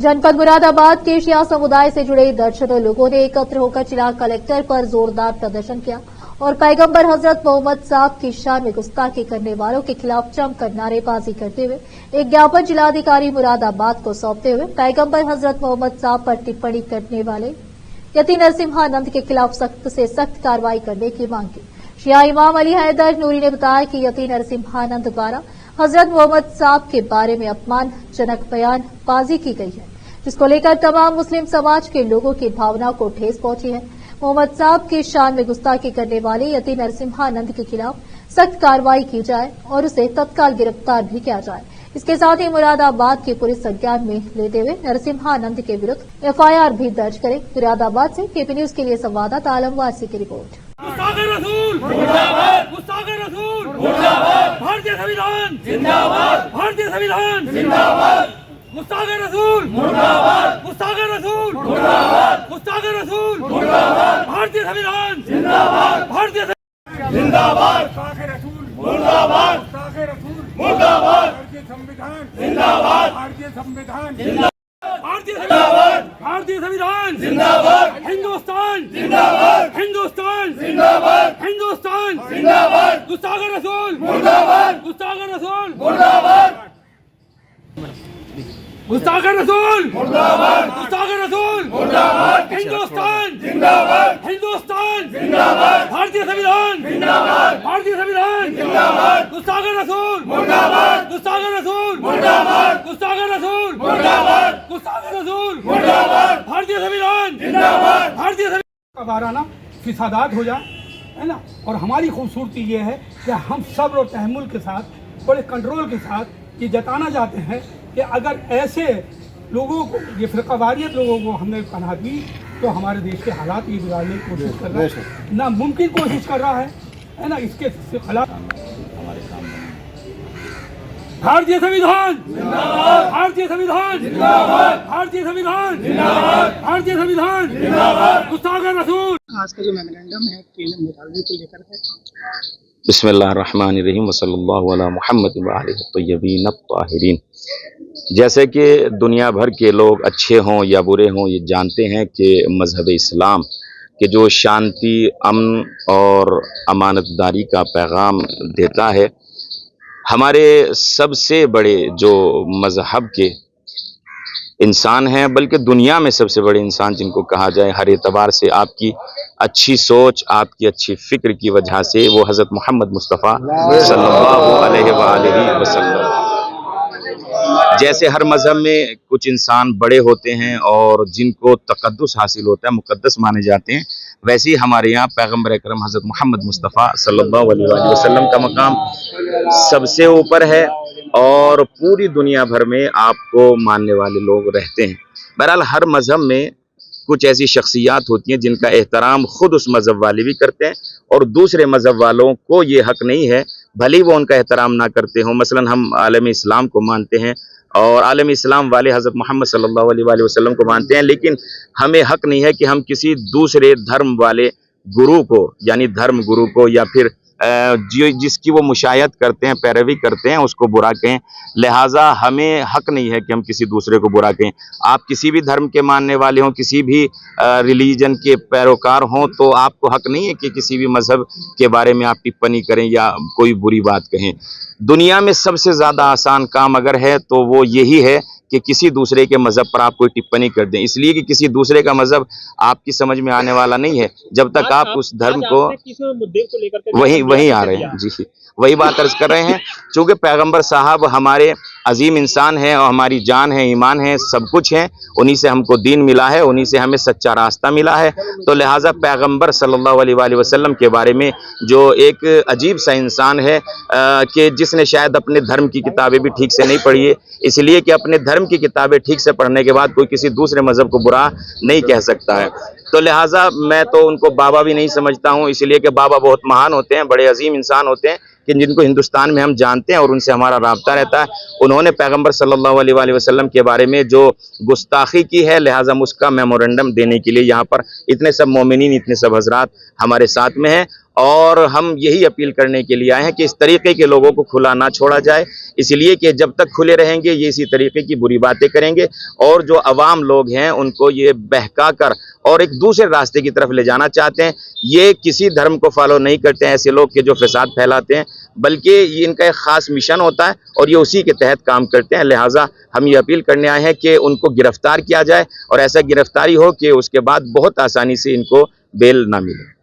जनपद मुरादाबाद के शिया समुदाय से जुड़े दर्जनों लोगों ने एकत्र होकर जिला कलेक्टर पर जोरदार प्रदर्शन किया और पैगंबर हजरत मोहम्मद साहब की शान में गुस्ताखी करने वालों के खिलाफ जमकर नारेबाजी करते हुए एक ज्ञापन जिलाधिकारी मुरादाबाद को सौंपते हुए पैगंबर हजरत मोहम्मद साहब पर टिप्पणी करने वाले यति नरसिम्हानंद के खिलाफ सख्त से सख्त कार्रवाई करने की मांग की। शिया इमाम अली हैदर नूरी ने बताया कि यति नरसिम्हानंद द्वारा हजरत मोहम्मद साहब के बारे में अपमानजनक बयानबाजी की गई है, जिसको लेकर तमाम मुस्लिम समाज के लोगों की भावना को ठेस पहुंची है। मोहम्मद साहब की शान में गुस्ताखी करने वाले यति नरसिम्हानंद के खिलाफ सख्त कार्रवाई की जाए और उसे तत्काल गिरफ्तार भी किया जाए। इसके साथ ही मुरादाबाद की पुलिस संज्ञान में लेते हुए नरसिम्हानंद के विरुद्ध एफआईआर भी दर्ज करे। मुरादाबाद से केपी न्यूज के लिए संवाददाता आलम वासी की रिपोर्ट। भारतीय संविधान जिंदाबाद, भारतीय संविधान जिंदाबाद, मुस्ताक़ रसूल मुर्दाबाद, मुस्ताक़ रसूल मुर्दाबाद, मुस्ताक़ रसूल मुर्दाबाद, भारतीय संविधान जिंदाबाद, भारतीय जिंदाबाद, मुस्ताक़ रसूल मुर्दाबाद, मुस्ताक़ रसूल मुर्दाबाद, भारतीय संविधान जिंदाबाद, भारतीय संविधान जिंदाबाद, भारतीय संविधान, भारतीय संविधान जिंदाबाद, हिंदुस्तान जिंदाबाद, हिंदुस्तान जिंदाबाद, हिंदुस्तान जिंदाबाद, मुस्ताक़ रसूल मुर्दाबाद, मुस्ताक़ रसूल मुर्दाबाद, मुस्ताक़ रसूल मुर्दाबाद, मुस्ताक़ रसूल मुर्दाबाद, हिंदुस्तान जिंदाबाद, हिंदुस्तान जिंदाबाद, भारतीय संविधान जिंदाबाद, भारतीय संविधान जिंदाबाद, मुस्ताक़ रसूल मुर्दाबाद, मुस्ताक़ रसूल मुर्दाबाद, मुस्ताक़ रसूल मुर्दाबाद, मुस्ताक़ रसूल मुर्दाबाद, भारतीय संविधान जिंदाबाद, भारतीय संविधान का वाराना फिसादात हो जाए, है ना। और हमारी खूबसूरती ये है कि हम सब्र और तहम्मुल के साथ, बड़े कंट्रोल के साथ ये जताना चाहते हैं कि अगर ऐसे लोगों को, ये फ़िरक़ावारियत लोगों को हमने पनाह दी तो हमारे देश के हालात ये बिगाड़ने की कोशिश कर रहा है, नामुमकिन कोशिश कर रहा है ना। इसके खिलाफ भारतीय संविधान जिंदाबाद, भारतीय संविधान जिंदाबाद, भारतीय संविधान जिंदाबाद, भारतीय संविधान जिंदाबाद, मुस्ताक़ रसूल। आज का जो मेमोरेंडम है केएम मुतालबे को लेकर है। बिस्मिल्लाहिर्रहमानिर्रहीम वसल्लल्लाहु अला मुहम्मद व आलिहि तय्यबीन अत्ताहिरीन। जैसे कि दुनिया भर के लोग अच्छे हों या बुरे हों, ये जानते हैं कि मज़हब इस्लाम के जो शांति, अमन और अमानतदारी का पैगाम देता है, हमारे सबसे बड़े जो मज़हब के इंसान हैं, बल्कि दुनिया में सबसे बड़े इंसान जिनको कहा जाए हर एतबार से, आपकी अच्छी सोच, आपकी अच्छी फ़िक्र की वजह से, वो हज़रत मोहम्मद मुस्तफ़ा सल्लल्लाहु अलैहि वसल्लम। जैसे हर मज़हब में कुछ इंसान बड़े होते हैं और जिनको तक़द्दुस हासिल होता है, मुक़द्दस माने जाते हैं, वैसे ही हमारे यहाँ पैगम्बर अकरम हज़रत मोहम्मद मुस्तफ़ा सल्लल्लाहु अलैहि वसल्लम का मकाम सबसे ऊपर है और पूरी दुनिया भर में आपको मानने वाले लोग रहते हैं। बहरहाल हर मज़हब में कुछ ऐसी शख्सियात होती हैं जिनका एहतराम खुद उस मज़हब वाले भी करते हैं और दूसरे मज़हब वालों को ये हक़ नहीं है, भले ही वो उनका एहतराम ना करते हों। मसलन हम आलम इस्लाम को मानते हैं और आलम इस्लाम वाले हज़रत मोहम्मद सल्लल्लाहु अलैहि वसल्लम को मानते हैं, लेकिन हमें हक़ नहीं है कि हम किसी दूसरे धर्म वाले गुरु को, यानी धर्म गुरु को, या फिर जिसकी वो मुशायत करते हैं, पैरवी करते हैं, उसको बुरा कहें। लिहाजा हमें हक़ नहीं है कि हम किसी दूसरे को बुरा कहें। आप किसी भी धर्म के मानने वाले हों, किसी भी रिलीजन के पैरोकार हों, तो आपको हक़ नहीं है कि किसी भी मज़हब के बारे में आप टिप्पणी करें या कोई बुरी बात कहें। दुनिया में सबसे ज़्यादा आसान काम अगर है तो वो यही है कि किसी दूसरे के मज़हब पर आप कोई टिप्पणी कर दें, इसलिए कि किसी दूसरे का मज़हब आपकी समझ में आने वाला नहीं है जब तक आप उस धर्म को वही आ रहे हैं। जी, वही बात अर्ज कर रहे हैं। चूँकि पैगंबर साहब हमारे अजीम इंसान हैं और हमारी जान है, ईमान है, सब कुछ है, उन्हीं से हमको दीन मिला है, उन्हीं से हमें सच्चा रास्ता मिला है। तो लिहाजा पैगंबर सल्लल्लाहु अलैहि वसल्लम के बारे में जो एक अजीब सा इंसान है कि जिसने शायद अपने धर्म की किताबें भी ठीक से नहीं पढ़ी है, इसलिए कि अपने धर्म की किताबें ठीक से पढ़ने के बाद कोई किसी दूसरे मज़हब को बुरा नहीं कह सकता है। तो लिहाजा मैं तो उनको बाबा भी नहीं समझता हूँ, इसलिए कि बाबा बहुत महान होते हैं, बड़े अजीम इंसान होते हैं कि जिनको हिंदुस्तान में हम जानते हैं और उनसे हमारा राब्ता रहता है। उन्होंने पैगंबर सल्लल्लाहु अलैहि वसल्लम के बारे में जो गुस्ताखी की है, लिहाजा उसका मेमोरेंडम देने के लिए यहाँ पर इतने सब मोमिनीन, इतने सब हजरात हमारे साथ में हैं और हम यही अपील करने के लिए आए हैं कि इस तरीके के लोगों को खुला ना छोड़ा जाए, इसलिए कि जब तक खुले रहेंगे ये इसी तरीके की बुरी बातें करेंगे और जो अवाम लोग हैं उनको ये बहका कर और एक दूसरे रास्ते की तरफ ले जाना चाहते हैं। ये किसी धर्म को फॉलो नहीं करते हैं ऐसे लोग के जो फसाद फैलाते हैं, बल्कि ये इनका एक ख़ास मिशन होता है और ये उसी के तहत काम करते हैं। लिहाजा हम ये अपील करने आए हैं कि उनको गिरफ्तार किया जाए और ऐसा गिरफ्तारी हो कि उसके बाद बहुत आसानी से इनको बेल ना मिले।